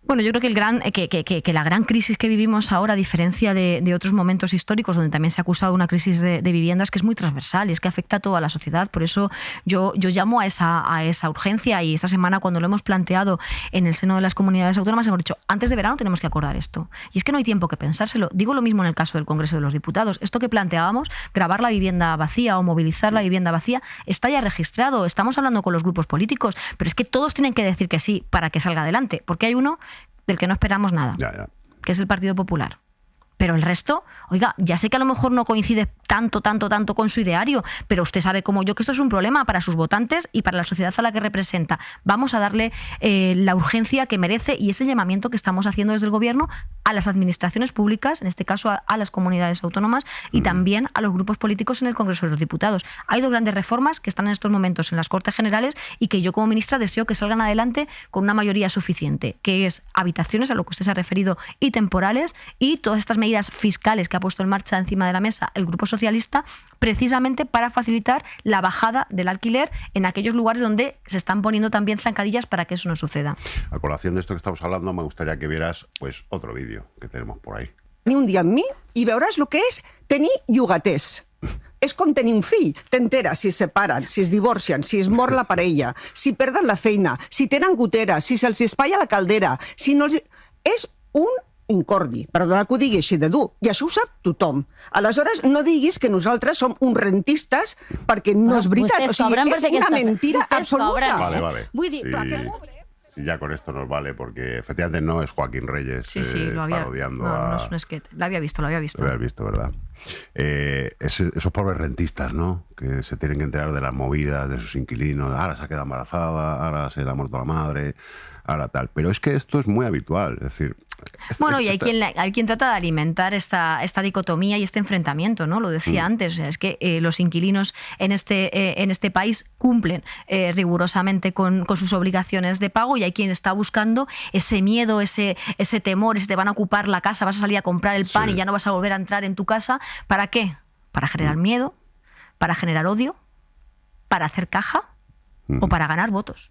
Bueno, yo creo que la gran crisis que vivimos ahora, a diferencia de otros momentos históricos donde también se ha acusado una crisis de viviendas, que es muy transversal y es que afecta a toda la sociedad. Por eso yo llamo a esa urgencia, y esta semana, cuando lo hemos planteado en el seno de las comunidades autónomas, hemos dicho, antes de verano tenemos que acordar esto. Y es que no hay tiempo que pensárselo. Digo lo mismo en el caso del Congreso de los Diputados. Esto que planteábamos, grabar la vivienda vacía o movilizar la vivienda vacía, está ya registrado. Estamos hablando con los grupos políticos, pero es que todos tienen que decir que sí para que salga adelante, porque hay uno del que no esperamos nada, que es el Partido Popular. Pero el resto, oiga, ya sé que a lo mejor no coincide tanto con su ideario, pero usted sabe como yo que esto es un problema para sus votantes y para la sociedad a la que representa. Vamos a darle la urgencia que merece, y ese llamamiento que estamos haciendo desde el Gobierno a las administraciones públicas, en este caso a las comunidades autónomas, y también a los grupos políticos en el Congreso de los Diputados. Hay dos grandes reformas que están en estos momentos en las Cortes Generales y que yo como ministra deseo que salgan adelante con una mayoría suficiente, que es habitaciones, a lo que usted se ha referido, y temporales, y todas estas medidas fiscales que ha puesto en marcha encima de la mesa el Grupo Socialista, precisamente para facilitar la bajada del alquiler en aquellos lugares donde se están poniendo también zancadillas para que eso no suceda. A colación de esto que estamos hablando, me gustaría que vieras pues otro vídeo que tenemos por ahí. Ni un dia amb mi i veuràs el que és tenir llogaters. És com tenir un fill. T'enteres si es separen, si es divorcien, si es mor la parella, si perden la feina, si tenen gotera, si se'ls espalla la caldera, si no els... És un incordi, perdona que ho digui així de dur, i això ho sap tothom. Aleshores, no diguis que nosaltres som uns rentistes, perquè no és veritat. O sigui, és una mentira absoluta. Vale. Vull dir, Sí, ya con esto nos vale, porque efectivamente no es Joaquín Reyes parodiando no es un sketch. Lo había visto. Lo habías visto, ¿verdad? Esos pobres rentistas, ¿no? Que se tienen que enterar de las movidas de sus inquilinos. Ahora se ha quedado embarazada, ahora se le ha muerto la madre, ahora tal. Pero es que esto es muy habitual, es decir... Bueno, y hay quien trata de alimentar esta dicotomía y este enfrentamiento, ¿no? Lo decía antes, es que los inquilinos en este país cumplen rigurosamente con sus obligaciones de pago, y hay quien está buscando ese miedo, ese temor, ese te van a ocupar la casa, vas a salir a comprar el pan y ya no vas a volver a entrar en tu casa. ¿Para qué? Para generar miedo, para generar odio, para hacer caja o para ganar votos.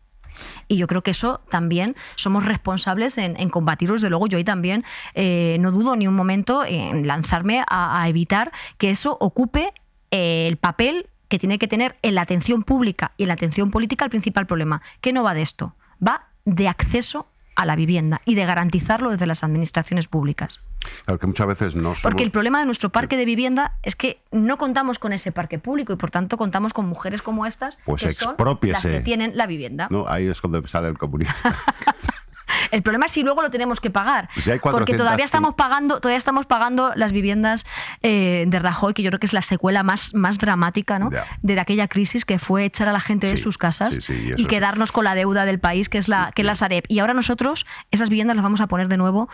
Y yo creo que eso también somos responsables en combatirlo. Desde luego, yo ahí también no dudo ni un momento en lanzarme a evitar que eso ocupe el papel que tiene que tener en la atención pública y en la atención política el principal problema. ¿Qué no va de esto? Va de acceso a la vivienda y de garantizarlo desde las administraciones públicas. Claro, que muchas veces no somos... Porque el problema de nuestro parque de vivienda es que no contamos con ese parque público y por tanto contamos con mujeres como estas, pues que son las que tienen la vivienda. No, ahí es cuando sale el comunista. El problema es si luego lo tenemos que pagar, pues si hay 400... porque todavía estamos pagando las viviendas de Rajoy, que yo creo que es la secuela más dramática, ¿no? De aquella crisis que fue echar a la gente de sus casas y quedarnos con la deuda del país, que es la Sareb. Y ahora nosotros esas viviendas las vamos a poner de nuevo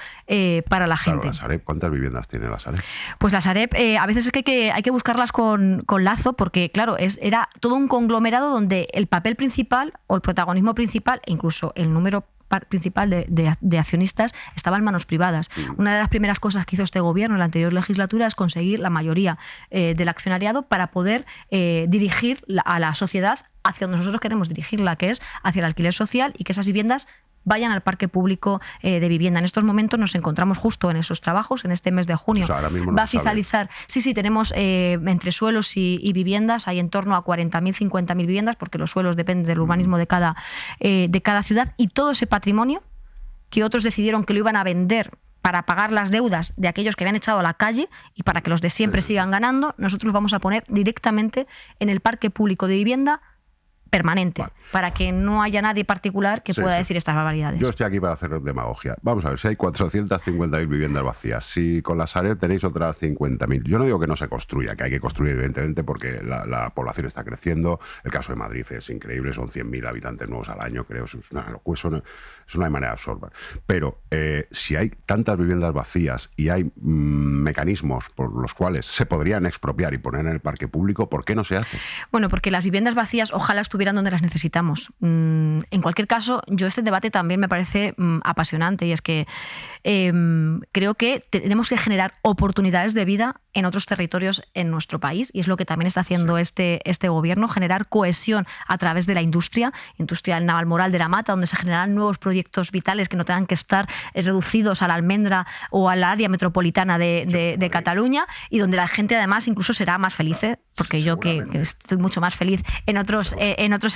para la gente. Claro, la Sareb, ¿cuántas viviendas tiene la Sareb? Pues la Sareb, a veces es que hay que buscarlas con lazo, porque claro, era todo un conglomerado donde el papel principal o el protagonismo principal e incluso el número principal de accionistas estaba en manos privadas. Una de las primeras cosas que hizo este gobierno en la anterior legislatura es conseguir la mayoría del accionariado para poder dirigir a la sociedad hacia donde nosotros queremos dirigirla, que es hacia el alquiler social, y que esas viviendas vayan al parque público de vivienda. En estos momentos nos encontramos justo en esos trabajos. En este mes de junio va a finalizar. Sí, tenemos entre suelos y viviendas, hay en torno a 40.000, 50.000 viviendas, porque los suelos dependen del urbanismo de cada ciudad, y todo ese patrimonio que otros decidieron que lo iban a vender para pagar las deudas de aquellos que habían echado a la calle y para que los de siempre sigan ganando, nosotros los vamos a poner directamente en el parque público de vivienda permanente, para que no haya nadie particular que pueda decir estas barbaridades. Yo estoy aquí para hacer demagogia. Vamos a ver, si hay 450.000 viviendas vacías, si con la Sareb tenéis otras 50.000, yo no digo que no se construya, que hay que construir evidentemente porque la población está creciendo. El caso de Madrid es increíble, son 100.000 habitantes nuevos al año, creo, eso no hay manera de absorber. Pero si hay tantas viviendas vacías y hay mecanismos por los cuales se podrían expropiar y poner en el parque público, ¿por qué no se hace? Bueno, porque las viviendas vacías ojalá estuvieran donde las necesitamos. En cualquier caso, este debate también me parece apasionante, y es que creo que tenemos que generar oportunidades de vida en otros territorios en nuestro país, y es lo que también está haciendo este gobierno, generar cohesión a través de la industria navalmoral de la Mata, donde se generarán nuevos proyectos vitales que no tengan que estar reducidos a la almendra o al área metropolitana de Cataluña, y donde la gente además incluso será más feliz, porque yo que estoy mucho más feliz en otros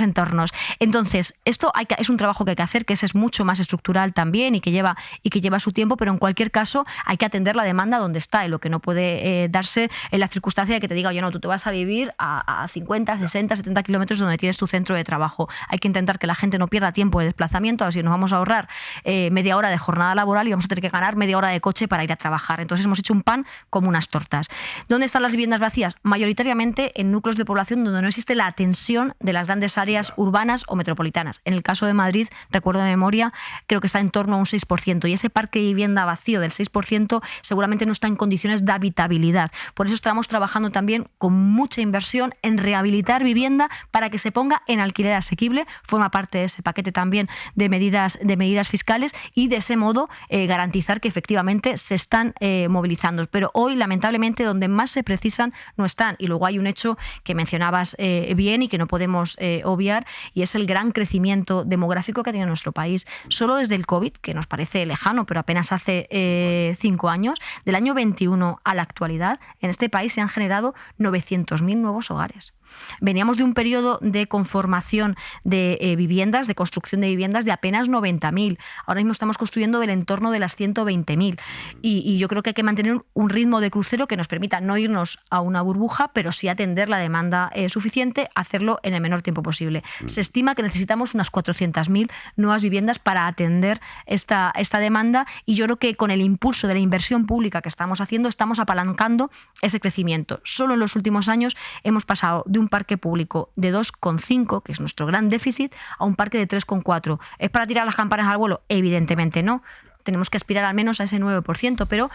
entornos. Entonces, esto es un trabajo que hay que hacer, que es mucho más estructural también y que lleva su tiempo, pero en cualquier caso hay que atender la demanda donde está, y lo que no puede darse en la circunstancia de que te diga, oye, no, tú te vas a vivir a 50, 60, 70 kilómetros donde tienes tu centro de trabajo. Hay que intentar que la gente no pierda tiempo de desplazamiento, a ver si nos vamos a ahorrar media hora de jornada laboral y vamos a tener que ganar media hora de coche para ir a trabajar. Entonces hemos hecho un pan como unas tortas. ¿Dónde están las viviendas vacías? Mayoritariamente en núcleos de población donde no existe la tensión de las grandes áreas urbanas o metropolitanas. En el caso de Madrid, recuerdo de memoria, creo que está en torno a un 6%, y ese parque de vivienda vacío del 6% seguramente no está en condiciones de habitabilidad. Por eso estamos trabajando también con mucha inversión en rehabilitar vivienda para que se ponga en alquiler asequible. Forma parte de ese paquete también de medidas fiscales, y de ese modo garantizar que efectivamente se están movilizando. Pero hoy, lamentablemente, donde más se precisan no están. Y luego hay un hecho que mencionabas bien y que no podemos obviar, y es el gran crecimiento demográfico que ha tenido nuestro país. Solo desde el COVID, que nos parece lejano, pero apenas hace 5 años, del año 21 a la actualidad, en este país se han generado 900.000 nuevos hogares. Veníamos de un periodo de conformación de viviendas, de construcción de viviendas de apenas 90.000. Ahora mismo estamos construyendo del entorno de las 120.000. Y yo creo que hay que mantener un ritmo de crucero que nos permita no irnos a una burbuja, pero sí atender la demanda suficiente, hacerlo en el menor tiempo posible. Se estima que necesitamos unas 400.000 nuevas viviendas para atender esta demanda, y yo creo que con el impulso de la inversión pública que estamos haciendo estamos apalancando ese crecimiento. Solo en los últimos años hemos pasado de un parque público de 2,5, que es nuestro gran déficit, a un parque de 3,4. ¿Es para tirar las campanas al vuelo? Evidentemente no. Tenemos que aspirar al menos a ese 9%, pero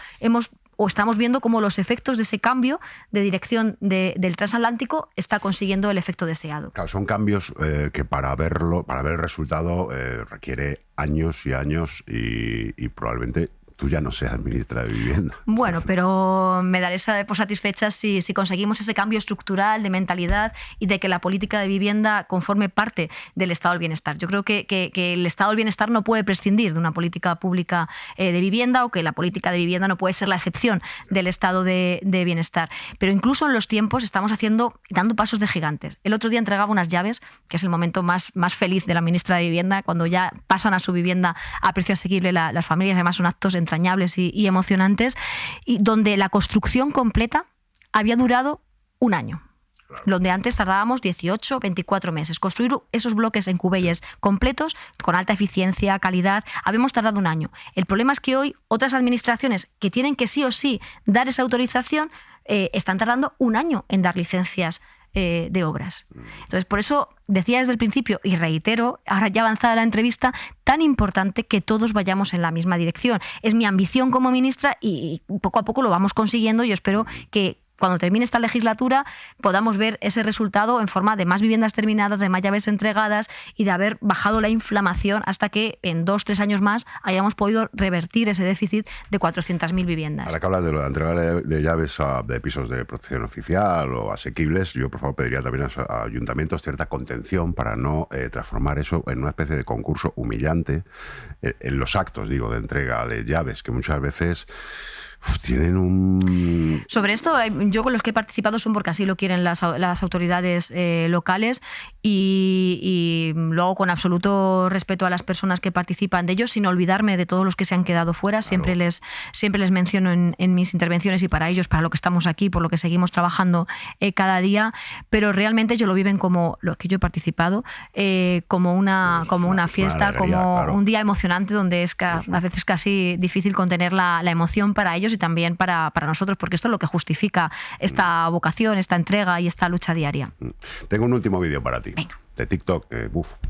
estamos viendo cómo los efectos de ese cambio de dirección del transatlántico está consiguiendo el efecto deseado. Claro, son cambios que para ver el resultado requiere años y años, y probablemente tú ya no seas ministra de Vivienda. Bueno, pero me daré por satisfecha si conseguimos ese cambio estructural de mentalidad y de que la política de vivienda conforme parte del estado del bienestar. Yo creo que el estado del bienestar no puede prescindir de una política pública de vivienda, o que la política de vivienda no puede ser la excepción del estado de bienestar. Pero incluso en los tiempos estamos dando pasos de gigantes. El otro día entregaba unas llaves, que es el momento más feliz de la ministra de Vivienda, cuando ya pasan a su vivienda a precio asequible las familias. Además son actos entrañables y emocionantes, y donde la construcción completa había durado 1 año. Claro. Donde antes tardábamos 18, 24 meses. Construir esos bloques en Cubelles completos, con alta eficiencia, calidad, habíamos tardado 1 año. El problema es que hoy otras administraciones que tienen que sí o sí dar esa autorización están tardando 1 año en dar licencias de obras. Entonces, por eso decía desde el principio, y reitero, ahora ya avanzada la entrevista, tan importante que todos vayamos en la misma dirección. Es mi ambición como ministra, y poco a poco lo vamos consiguiendo. Yo espero que cuando termine esta legislatura podamos ver ese resultado en forma de más viviendas terminadas, de más llaves entregadas, y de haber bajado la inflamación hasta que en 2-3 años más hayamos podido revertir ese déficit de 400.000 viviendas. Ahora que hablas de la entrega de llaves de pisos de protección oficial o asequibles, yo por favor pediría también a ayuntamientos cierta contención para no transformar eso en una especie de concurso humillante en los actos, digo, de entrega de llaves, que muchas veces tienen un... Sobre esto, yo con los que he participado son porque así lo quieren las autoridades locales, y lo hago con absoluto respeto a las personas que participan de ellos, sin olvidarme de todos los que se han quedado fuera. Claro. Siempre les menciono en mis intervenciones, y para ellos, para lo que estamos aquí, por lo que seguimos trabajando cada día, pero realmente ellos lo viven como los que yo he participado, como una fiesta, alegría, como claro, un día emocionante, donde es a veces casi difícil contener la emoción para ellos y también para nosotros, porque esto es lo que justifica esta vocación, esta entrega y esta lucha diaria. Tengo un último vídeo para ti. Venga. De TikTok.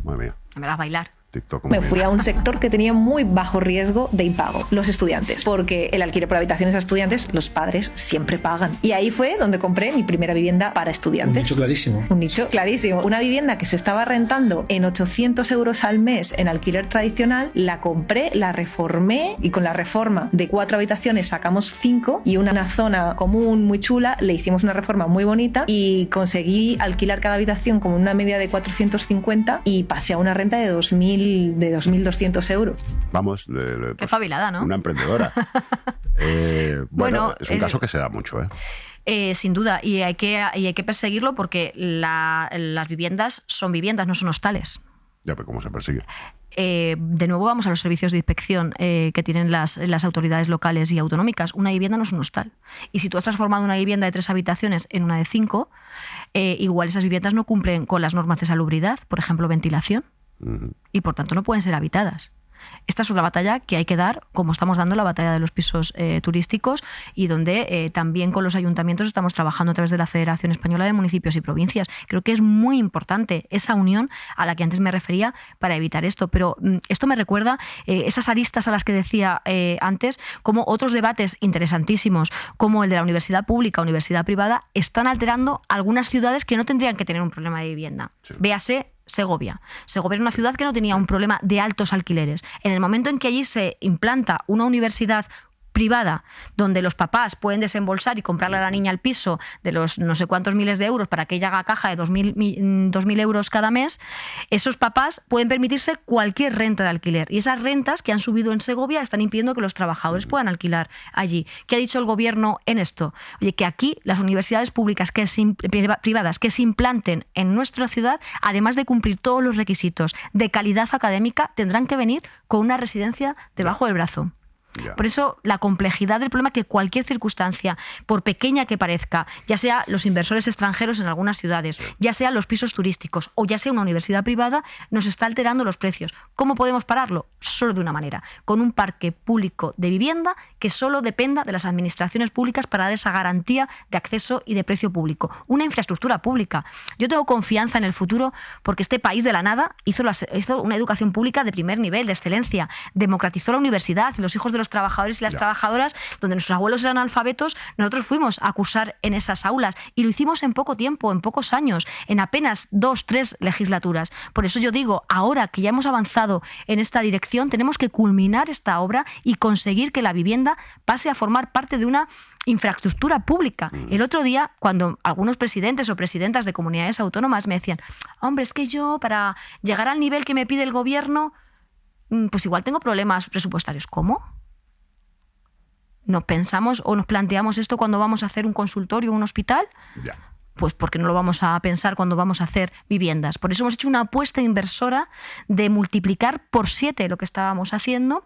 Madre mía. Me vas a bailar. TikTok, Me fui a un sector que tenía muy bajo riesgo de impago, los estudiantes, porque el alquiler por habitaciones a estudiantes, los padres siempre pagan. Y ahí fue donde compré mi primera vivienda para estudiantes. Un nicho clarísimo. Un nicho clarísimo. Una vivienda que se estaba rentando en 800 euros al mes en alquiler tradicional, la compré, la reformé y con la reforma de 4 habitaciones sacamos 5 y una zona común muy chula, le hicimos una reforma muy bonita y conseguí alquilar cada habitación como una media de 450 y pasé a una renta de 2.200 euros. Vamos, Qué espabilada, ¿no? Una emprendedora. Bueno, es un caso que se da mucho, sin duda, y hay que perseguirlo porque las viviendas son viviendas, no son hostales. Ya, pero ¿cómo se persigue? De nuevo vamos a los servicios de inspección que tienen las autoridades locales y autonómicas. Una vivienda no es un hostal. Y si tú has transformado una vivienda de 3 habitaciones en una de 5, igual esas viviendas no cumplen con las normas de salubridad, por ejemplo, ventilación. Y por tanto no pueden ser habitadas. Esta es otra batalla que hay que dar, como estamos dando la batalla de los pisos turísticos y donde también con los ayuntamientos estamos trabajando a través de la Federación Española de Municipios y Provincias. Creo que es muy importante esa unión a la que antes me refería para evitar esto. Pero esto me recuerda esas aristas a las que decía antes, como otros debates interesantísimos, como el de la universidad pública, universidad privada, están alterando algunas ciudades que no tendrían que tener un problema de vivienda. Sí. Véase Segovia. Segovia era una ciudad que no tenía un problema de altos alquileres. En el momento en que allí se implanta una universidad privada, donde los papás pueden desembolsar y comprarle a la niña el piso de los no sé cuántos miles de euros para que ella haga caja de 2.000 euros cada mes, esos papás pueden permitirse cualquier renta de alquiler. Y esas rentas que han subido en Segovia están impidiendo que los trabajadores puedan alquilar allí. ¿Qué ha dicho el gobierno en esto? Oye, que aquí las universidades públicas privadas que se implanten en nuestra ciudad, además de cumplir todos los requisitos de calidad académica, tendrán que venir con una residencia debajo del brazo. Yeah. Por eso la complejidad del problema, que cualquier circunstancia, por pequeña que parezca, ya sea los inversores extranjeros en algunas ciudades, ya sea los pisos turísticos o ya sea una universidad privada, nos está alterando los precios. ¿Cómo podemos pararlo? Solo de una manera, con un parque público de vivienda que solo dependa de las administraciones públicas para dar esa garantía de acceso y de precio público. Una infraestructura pública. Yo tengo confianza en el futuro porque este país de la nada hizo una educación pública de primer nivel, de excelencia, democratizó la universidad y los hijos de los trabajadores y las trabajadoras, donde nuestros abuelos eran analfabetos, nosotros fuimos a cursar en esas aulas y lo hicimos en poco tiempo, en pocos años, en apenas 2, 3 legislaturas. Por eso yo digo, ahora que ya hemos avanzado en esta dirección, tenemos que culminar esta obra y conseguir que la vivienda pase a formar parte de una infraestructura pública. El otro día, cuando algunos presidentes o presidentas de comunidades autónomas me decían, hombre, es que yo para llegar al nivel que me pide el gobierno, pues igual tengo problemas presupuestarios. ¿Cómo? ¿Nos pensamos o nos planteamos esto cuando vamos a hacer un consultorio o un hospital? Ya. Pues porque no lo vamos a pensar cuando vamos a hacer viviendas. Por eso hemos hecho una apuesta inversora de multiplicar por 7 lo que estábamos haciendo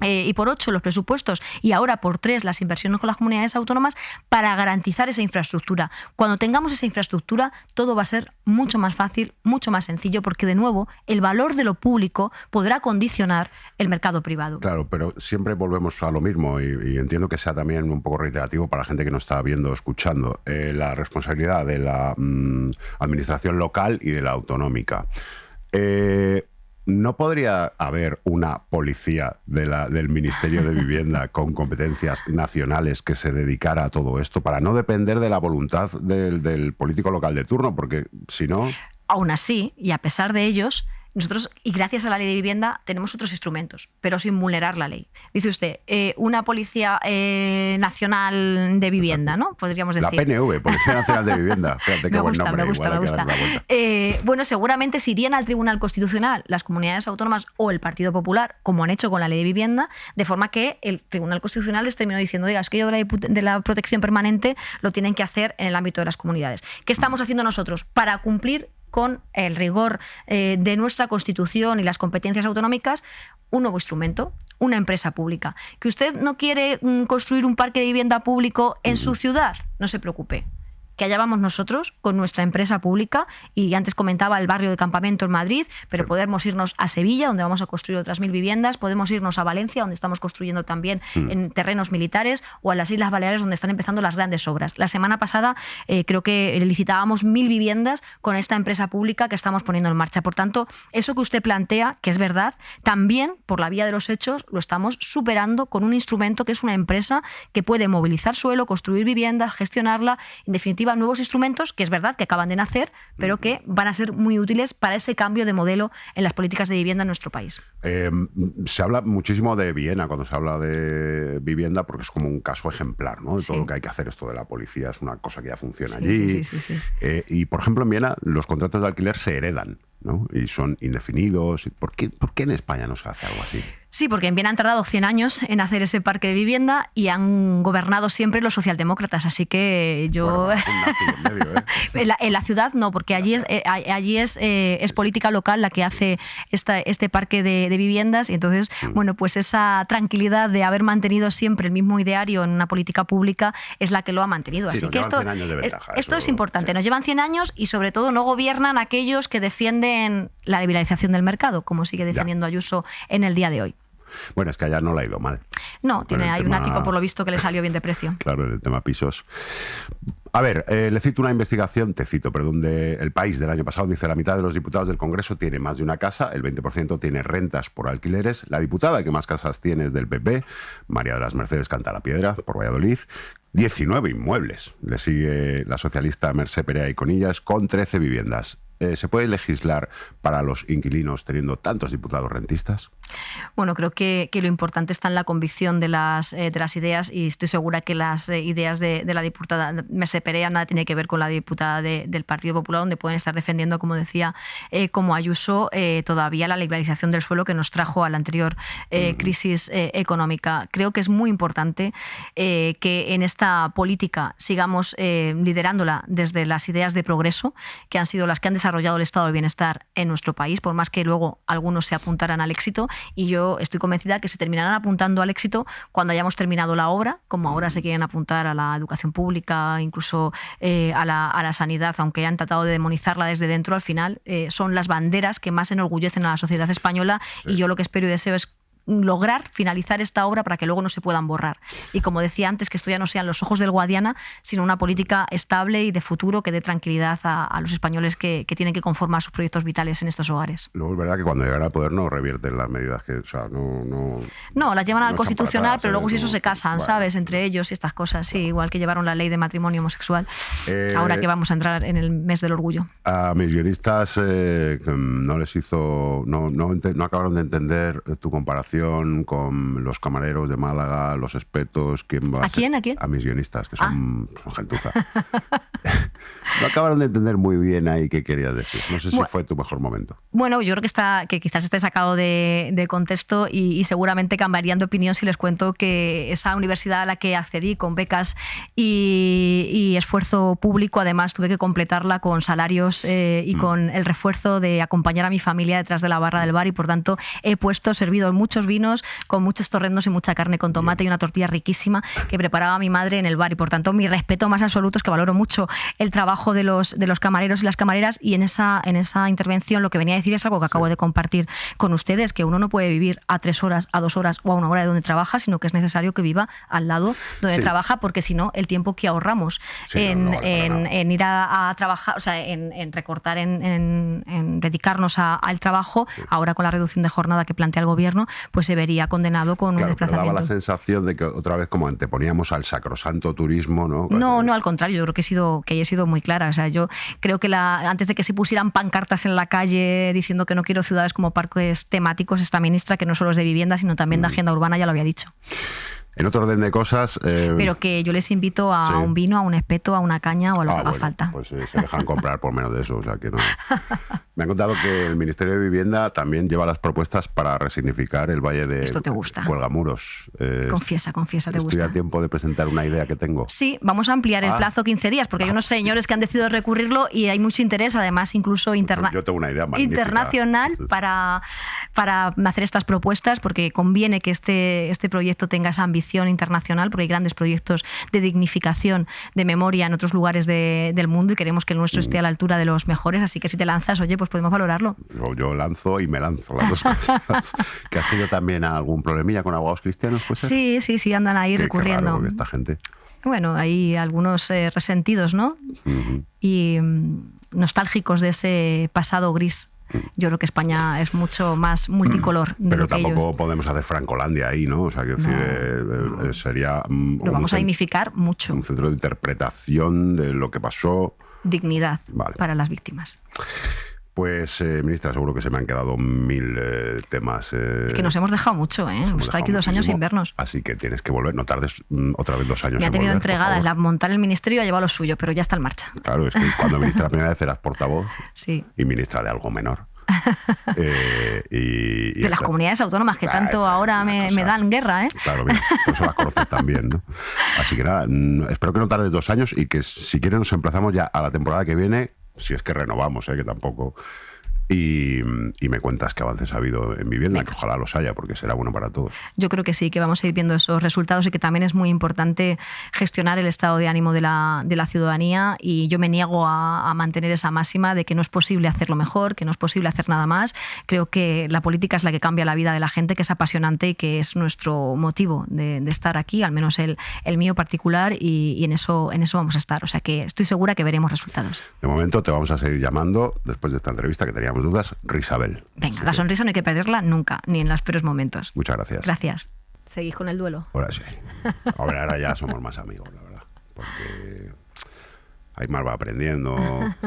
y por 8 los presupuestos y ahora por 3 las inversiones con las comunidades autónomas para garantizar esa infraestructura. Cuando tengamos esa infraestructura todo va a ser mucho más fácil, mucho más sencillo, porque de nuevo el valor de lo público podrá condicionar el mercado privado. Claro, pero siempre volvemos a lo mismo y entiendo que sea también un poco reiterativo para la gente que nos está viendo o escuchando. La responsabilidad de la administración local y de la autonómica. ¿No podría haber una policía del Ministerio de Vivienda con competencias nacionales que se dedicara a todo esto para no depender de la voluntad del político local de turno? Porque si no... Aún así, y a pesar de ellos, nosotros, y gracias a la ley de vivienda, tenemos otros instrumentos, pero sin vulnerar la ley. Dice usted, una policía nacional de vivienda, ¿no? Podríamos decir. La PNV, Policía Nacional de Vivienda. Fíjate qué buen nombre. Me gusta. Bueno, seguramente si irían al Tribunal Constitucional las comunidades autónomas o el Partido Popular, como han hecho con la ley de vivienda, de forma que el Tribunal Constitucional les terminó diciendo, oiga, es que yo de la protección permanente lo tienen que hacer en el ámbito de las comunidades. ¿Qué estamos haciendo nosotros para cumplir con el rigor de nuestra Constitución y las competencias autonómicas? Un nuevo instrumento, una empresa pública. ¿Que usted no quiere construir un parque de vivienda público en su ciudad? No se preocupe. que allá vamos nosotros con nuestra empresa pública, y antes comentaba el barrio de Campamento en Madrid, pero podemos irnos a Sevilla, donde vamos a construir otras 1000 viviendas, podemos irnos a Valencia, donde estamos construyendo también en terrenos militares, o a las Islas Baleares, donde están empezando las grandes obras. La semana pasada creo que licitábamos 1000 viviendas con esta empresa pública que estamos poniendo en marcha. Por tanto, eso que usted plantea, que es verdad, también por la vía de los hechos lo estamos superando con un instrumento que es una empresa que puede movilizar suelo, construir viviendas, gestionarla, en definitiva nuevos instrumentos que es verdad que acaban de nacer, pero que van a ser muy útiles para ese cambio de modelo en las políticas de vivienda en nuestro país. Se habla muchísimo de Viena cuando se habla de vivienda, porque es como un caso ejemplar, ¿no? De todo lo que hay que hacer. Esto de la policía es una cosa que ya funciona allí. Sí. Y, por ejemplo, en Viena los contratos de alquiler se heredan, ¿no? Y son indefinidos. ¿Por qué en España no se hace algo así? Sí, porque en Viena han tardado 100 años en hacer ese parque de vivienda y han gobernado siempre los socialdemócratas, así que yo... Bueno, un nazi en medio, ¿eh? En la ciudad no, porque allí es política local la que hace este parque de viviendas, y entonces, bueno, pues esa tranquilidad de haber mantenido siempre el mismo ideario en una política pública es la que lo ha mantenido. Así que esto es importante. Nos llevan 100 años y sobre todo no gobiernan aquellos que defienden la liberalización del mercado, como sigue defendiendo Ayuso en el día de hoy. Bueno, es que allá no le ha ido mal. No, hay un ático por lo visto que le salió bien de precio. Claro, en el tema pisos. A ver, le cito una investigación, de El País del año pasado. Dice: la mitad de los diputados del Congreso tiene más de una casa, el 20% tiene rentas por alquileres. La diputada que más casas tiene es del PP, María de las Mercedes Cantalapiedra, por Valladolid. 19 inmuebles. Le sigue la socialista Mercè Perea y Conillas con 13 viviendas. ¿Se puede legislar para los inquilinos teniendo tantos diputados rentistas? Bueno, creo que lo importante está en la convicción de las ideas, y estoy segura que las ideas de la diputada Mercè Perea nada tiene que ver con la diputada del Partido Popular, donde pueden estar defendiendo, como decía, como Ayuso, todavía la liberalización del suelo que nos trajo a la anterior crisis económica. Creo que es muy importante que en esta política sigamos liderándola desde las ideas de progreso, que han sido las que han desarrollado el estado del bienestar en nuestro país, por más que luego algunos se apuntaran al éxito, y yo estoy convencida que se terminarán apuntando al éxito cuando hayamos terminado la obra, como ahora se quieren apuntar a la educación pública, incluso a la sanidad, aunque han tratado de demonizarla desde dentro. Al final son las banderas que más enorgullecen a la sociedad española, y yo lo que espero y deseo es lograr finalizar esta obra para que luego no se puedan borrar. Y como decía antes, que esto ya no sean los ojos del Guadiana, sino una política estable y de futuro que dé tranquilidad a los españoles que tienen que conformar sus proyectos vitales en estos hogares. Luego es verdad que cuando llegan al poder no revierten las medidas que... No, las llevan al Constitucional, pero luego si eso se casan, ¿sabes? Entre ellos y estas cosas, sí, igual que llevaron la ley de matrimonio homosexual, ahora que vamos a entrar en el mes del orgullo. A mis guionistas no les hizo... No acabaron de entender tu comparación con los camareros de Málaga, los espetos... ¿A quién? A mis guionistas, que son gentuza. No acabaron de entender muy bien ahí qué querías decir. No sé si fue tu mejor momento. Bueno, yo creo que quizás esté sacado de contexto, y seguramente cambiarían de opinión si les cuento que esa universidad a la que accedí con becas y esfuerzo público, además tuve que completarla con salarios y con el refuerzo de acompañar a mi familia detrás de la barra del bar, y por tanto he servido muchos vinos con muchos torrendos y mucha carne con tomate y una tortilla riquísima que preparaba mi madre en el bar, y por tanto mi respeto más absoluto es que valoro mucho el trabajo de los camareros y las camareras, y en esa intervención lo que venía a decir es algo que acabo de compartir con ustedes, que uno no puede vivir a 3 horas, a 2 horas o a 1 hora de donde trabaja, sino que es necesario que viva al lado donde trabaja, porque si no, el tiempo que ahorramos en ir a trabajar, o sea, en recortar, en dedicarnos al trabajo, ahora con la reducción de jornada que plantea el gobierno, pues se vería condenado con un desplazamiento. Pero daba la sensación de que otra vez como anteponíamos al sacrosanto turismo, ¿no? No, al contrario, yo creo que he sido muy clara. O sea, yo creo que antes de que se pusieran pancartas en la calle diciendo que no quiero ciudades como parques temáticos, esta ministra, que no solo es de vivienda, sino también de agenda urbana, ya lo había dicho. En otro orden de cosas... Pero que yo les invito a un vino, a un espeto, a una caña o a lo que haga falta. Pues se dejan comprar por menos de eso, o sea que no... Me han contado que el Ministerio de Vivienda también lleva las propuestas para resignificar el Valle de Esto te gusta. Cuelgamuros. Confiesa, te Estoy gusta. a tiempo de presentar una idea que tengo. Sí, vamos a ampliar el plazo 15 días, porque hay unos señores que han decidido recurrirlo y hay mucho interés, además incluso Yo tengo una idea magnífica. internacional para hacer estas propuestas, porque conviene que este proyecto tenga esa ambición internacional, porque hay grandes proyectos de dignificación de memoria en otros lugares del mundo y queremos que el nuestro esté a la altura de los mejores, así que si te lanzas, oye, pues podemos valorarlo. Yo lanzo y me lanzo las dos cosas. ¿Que has tenido también algún problemilla con abogados cristianos? Pues Sí, andan ahí recurriendo. Qué raro, esta gente. Bueno, hay algunos resentidos, ¿no? Y nostálgicos de ese pasado gris. Yo creo que España es mucho más multicolor de Pero lo que tampoco ellos. podemos hacer Francolandia ahí, ¿no? O sea, quiero decir, sería Lo vamos a dignificar mucho. un centro de interpretación de lo que pasó. Dignidad Vale. para las víctimas. Pues, ministra, seguro que se me han quedado 1000 temas. Es que nos hemos dejado mucho, ¿eh? Hemos estado aquí 2 años sin vernos. Así que tienes que volver, no tardes otra vez 2 años Me ha en tenido volver, por entregadas, favor. montar el ministerio ha llevado lo suyo, pero ya está en marcha. Claro, es que cuando ministra la primera vez eras portavoz Sí. y ministra de algo menor. Y De las comunidades autónomas que tanto ahora me dan guerra, ¿eh? Claro, bien, por eso las conoces también, ¿no? Así que nada, espero que no tarde 2 años y que si quieres nos emplazamos ya a la temporada que viene, si es que renovamos, que tampoco... Y me cuentas qué avances ha habido en vivienda, que ojalá los haya, porque será bueno para todos. Yo creo que sí, que vamos a ir viendo esos resultados y que también es muy importante gestionar el estado de ánimo de la ciudadanía, y yo me niego a mantener esa máxima de que no es posible hacerlo mejor, que no es posible hacer nada más. Creo que la política es la que cambia la vida de la gente, que es apasionante y que es nuestro motivo de estar aquí, al menos el mío particular, y en eso vamos a estar. O sea que estoy segura que veremos resultados. De momento te vamos a seguir llamando, después de esta entrevista que teníamos dudas, Risabel. Venga, la sonrisa no hay que perderla nunca, ni en los peores momentos. Muchas gracias. Gracias. ¿Seguís con el duelo? Ahora sí. Ahora ya somos más amigos, la verdad. Porque Aymar va aprendiendo,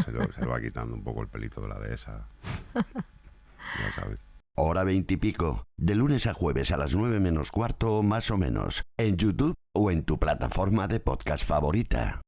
se lo va quitando un poco el pelito de la dehesa. Ya sabes. Hora 20 y pico. De lunes a jueves a las 9 menos cuarto, más o menos. En YouTube o en tu plataforma de podcast favorita.